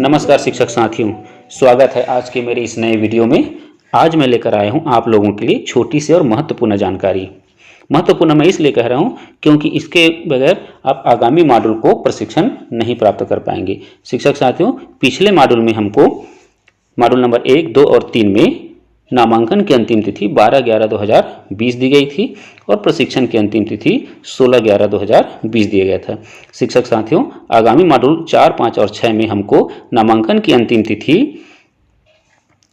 नमस्कार शिक्षक साथियों, स्वागत है आज के मेरे इस नए वीडियो में। आज मैं लेकर आया हूं आप लोगों के लिए छोटी सी और महत्वपूर्ण जानकारी। महत्वपूर्ण मैं इसलिए कह रहा हूं क्योंकि इसके बगैर आप आगामी मॉड्यूल को प्रशिक्षण नहीं प्राप्त कर पाएंगे। शिक्षक साथियों, पिछले मॉड्यूल में हमको मॉड्यूल नंबर 1, 2 और 3 में नामांकन की अंतिम तिथि 12/11/2020 दी गई थी और प्रशिक्षण की अंतिम तिथि 16/11/2020 दिया गया था। शिक्षक साथियों, आगामी मॉड्यूल 4, 5 और 6 में हमको नामांकन की अंतिम तिथि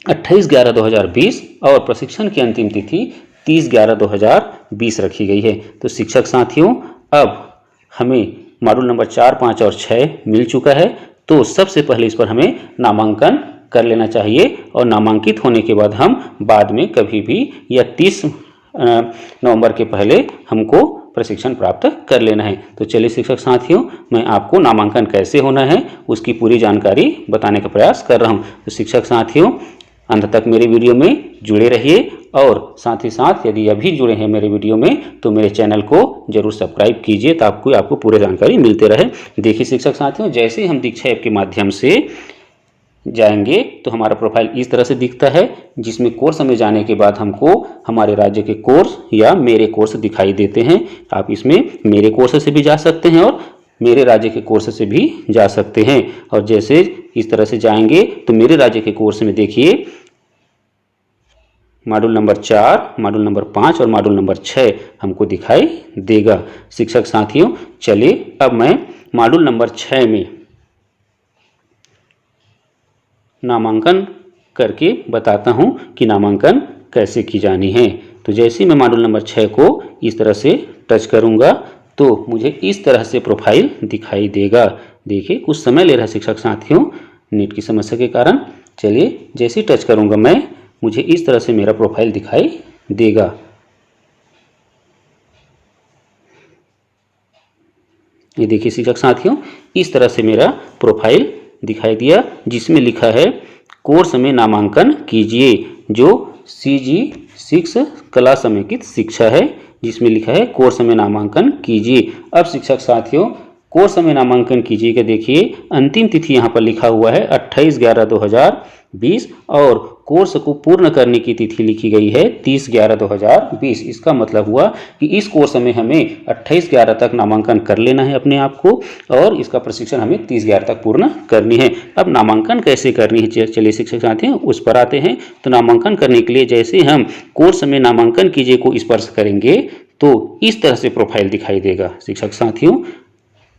28/11/2020 और प्रशिक्षण की अंतिम तिथि 30/11/2020 रखी गई है। तो शिक्षक साथियों, अब हमें मॉड्यूल नंबर 4, 5 और 6 मिल चुका है। तो सबसे पहले इस पर हमें नामांकन कर लेना चाहिए और नामांकित होने के बाद हम बाद में कभी भी या 30 नवंबर के पहले हमको प्रशिक्षण प्राप्त कर लेना है। तो चलिए शिक्षक साथियों, मैं आपको नामांकन कैसे होना है उसकी पूरी जानकारी बताने का प्रयास कर रहा हूं। तो शिक्षक साथियों, अंत तक मेरे वीडियो में जुड़े रहिए और साथ ही साथ यदि अभी जुड़े हैं मेरे वीडियो में तो मेरे चैनल को जरूर सब्सक्राइब कीजिए ताकि आपको पूरी जानकारी मिलते रहे। देखिए शिक्षक साथियों, जैसे ही हम दीक्षा ऐप के माध्यम से जाएंगे तो हमारा प्रोफाइल इस तरह से दिखता है, जिसमें कोर्स में जाने के बाद हमको हमारे राज्य के कोर्स या मेरे कोर्स दिखाई देते हैं। आप इसमें मेरे कोर्स से भी जा सकते हैं और मेरे राज्य के कोर्स से भी जा सकते हैं। और जैसे इस तरह से जाएंगे तो मेरे राज्य के कोर्स में देखिए मॉड्यूल नंबर 4, मॉड्यूल नंबर 5 और मॉड्यूल नंबर 6 हमको दिखाई देगा। शिक्षक साथियों, चलिए अब मैं मॉड्यूल नंबर 6 में नामांकन करके बताता हूं कि नामांकन कैसे की जानी है। तो जैसे ही मैं मॉड्यूल नंबर 6 को इस तरह से टच करूंगा तो मुझे इस तरह से प्रोफाइल दिखाई देगा। देखिए कुछ समय ले रहा है शिक्षक साथियों नेट की समस्या के कारण। चलिए जैसे ही टच करूंगा मैं, मुझे इस तरह से मेरा प्रोफाइल दिखाई देगा। ये देखिए शिक्षक साथियों, इस तरह से मेरा प्रोफाइल दिखाई दिया जिसमें लिखा है कोर्स में नामांकन कीजिए, जो CG6 कला समेकित शिक्षा है, जिसमें लिखा है कोर्स में नामांकन कीजिए। अब शिक्षक साथियों, कोर्स में नामांकन कीजिए का देखिए अंतिम तिथि यहाँ पर लिखा हुआ है 28/11/2020 और कोर्स को पूर्ण करने की तिथि लिखी गई है 30/11/2020। इसका मतलब हुआ कि इस कोर्स में हमें 28/11 तक नामांकन कर लेना है अपने आप को और इसका प्रशिक्षण हमें 30/11 तक पूर्ण करनी है। अब नामांकन कैसे करनी है, चलिए शिक्षक साथियों उस पर आते हैं। तो नामांकन करने के लिए जैसे हम कोर्स में नामांकन कीजिए को स्पर्श करेंगे तो इस तरह से प्रोफाइल दिखाई देगा। शिक्षक साथियों,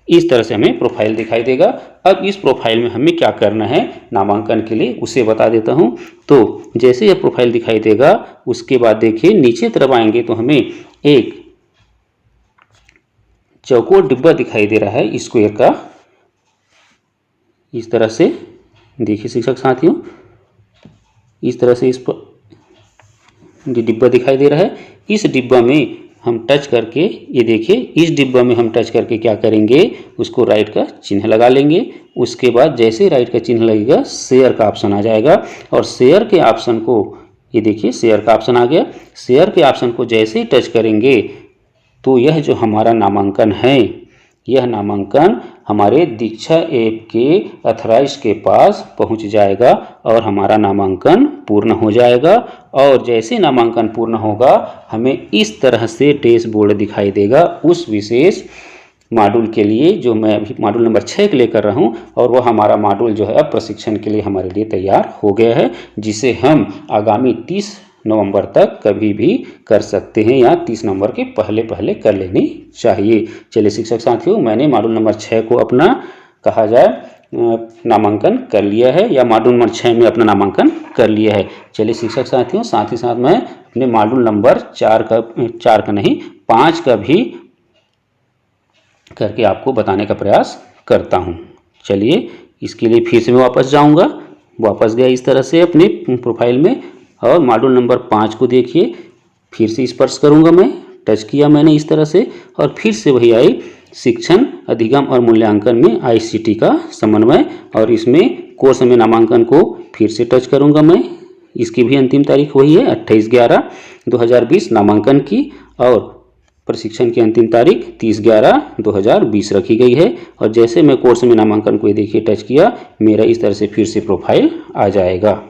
इस तरह से हमें प्रोफाइल दिखाई देगा। अब इस प्रोफाइल में हमें क्या करना है नामांकन के लिए उसे बता देता हूं। तो जैसे यह प्रोफाइल दिखाई देगा उसके बाद देखिए नीचे तरफ आएंगे तो हमें एक चौकोर डिब्बा दिखाई दे रहा है स्क्वायर का, इस तरह से। देखिए शिक्षक साथियों, इस तरह से इस पर डिब्बा दिखाई दे रहा है। इस डिब्बा में हम टच करके, ये देखिए इस डिब्बा में हम टच करके क्या करेंगे, उसको राइट का चिन्ह लगा लेंगे। उसके बाद जैसे राइट का चिन्ह लगेगा शेयर का ऑप्शन आ जाएगा और शेयर के ऑप्शन को, ये देखिए शेयर का ऑप्शन आ गया। शेयर के ऑप्शन को जैसे ही टच करेंगे तो यह जो हमारा नामांकन है, यह नामांकन हमारे दीक्षा ऐप के अथराइज के पास पहुंच जाएगा और हमारा नामांकन पूर्ण हो जाएगा। और जैसे नामांकन पूर्ण होगा हमें इस तरह से डैशबोर्ड दिखाई देगा उस विशेष मॉड्यूल के लिए जो मैं अभी मॉड्यूल नंबर 6 के लिए कर रहा हूं। और वह हमारा मॉड्यूल जो है अब प्रशिक्षण के लिए हमारे लिए तैयार हो गया है, जिसे हम आगामी 30 नवंबर तक कभी भी कर सकते हैं या 30 नवंबर के पहले पहले कर लेनी चाहिए। चलिए शिक्षक साथियों, मैंने मॉड्यूल नंबर 6 को अपना कहा जाए नामांकन कर लिया है या मॉड्यूल नंबर 6 में अपना नामांकन कर लिया है। चलिए शिक्षक साथियों, साथ ही साथ मैं अपने मॉड्यूल नंबर 4 का नहीं 5 का भी करके आपको बताने का प्रयास करता हूं। चलिए इसके लिए फिर से मैं वापस जाऊंगा, वापस गया इस तरह से अपने प्रोफाइल में और मॉड्यूल नंबर 5 को देखिए फिर से स्पर्श करूंगा मैं, टच किया मैंने इस तरह से और फिर से वही आई शिक्षण अधिगम और मूल्यांकन में ICT का समन्वय और इसमें कोर्स में नामांकन को फिर से टच करूंगा मैं। इसकी भी अंतिम तारीख वही है 28/11/2020 नामांकन की और प्रशिक्षण की अंतिम तारीख 30/11/2020 रखी गई है। और जैसे मैं कोर्स में नामांकन को ये देखिए टच किया, मेरा इस तरह से फिर से प्रोफाइल आ जाएगा।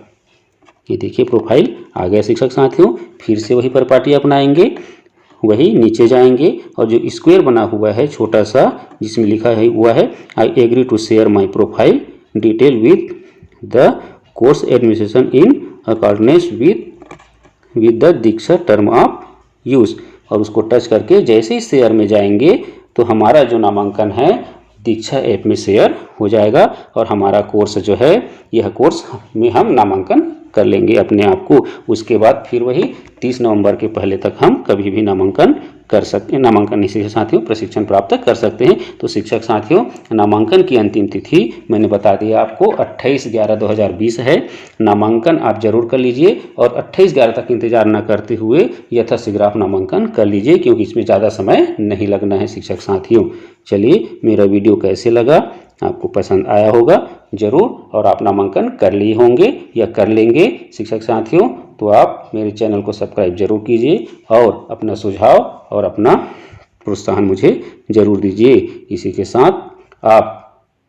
ये देखिए प्रोफाइल आ गया शिक्षक साथियों। फिर से वही परिपाटी अपनाएंगे, वही नीचे जाएंगे और जो स्क्वायर बना हुआ है छोटा सा जिसमें लिखा है हुआ है I agree to share my profile detail with the course administration in accordance with the Diksha term of use, और उसको टच करके जैसे ही शेयर में जाएंगे तो हमारा जो नामांकन है दीक्षा ऐप में शेयर हो जाएगा और हमारा कोर्स जो है यह कोर्स में हम नामांकन कर लेंगे अपने आप को। उसके बाद फिर वही 30 नवंबर के पहले तक हम कभी भी नामांकन कर सकते हैं, नामांकन नहीं शिक्षक साथियों प्रशिक्षण प्राप्त कर सकते हैं। तो शिक्षक साथियों नामांकन की अंतिम तिथि मैंने बता दिया आपको 28/11/2020 है। नामांकन आप जरूर कर लीजिए और 28/11 तक इंतजार न करते हुए यथाशीघ्र आप नामांकन कर लीजिए, क्योंकि इसमें ज़्यादा समय नहीं लगना है शिक्षक साथियों। चलिए, मेरा वीडियो कैसे लगा, आपको पसंद आया होगा जरूर, और आप नामांकन कर लिए होंगे या कर लेंगे शिक्षक साथियों, तो आप मेरे चैनल को सब्सक्राइब जरूर कीजिए और अपना सुझाव और अपना प्रोत्साहन मुझे जरूर दीजिए। इसी के साथ आप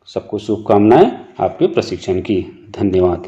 सबको शुभकामनाएं आपके प्रशिक्षण की। धन्यवाद।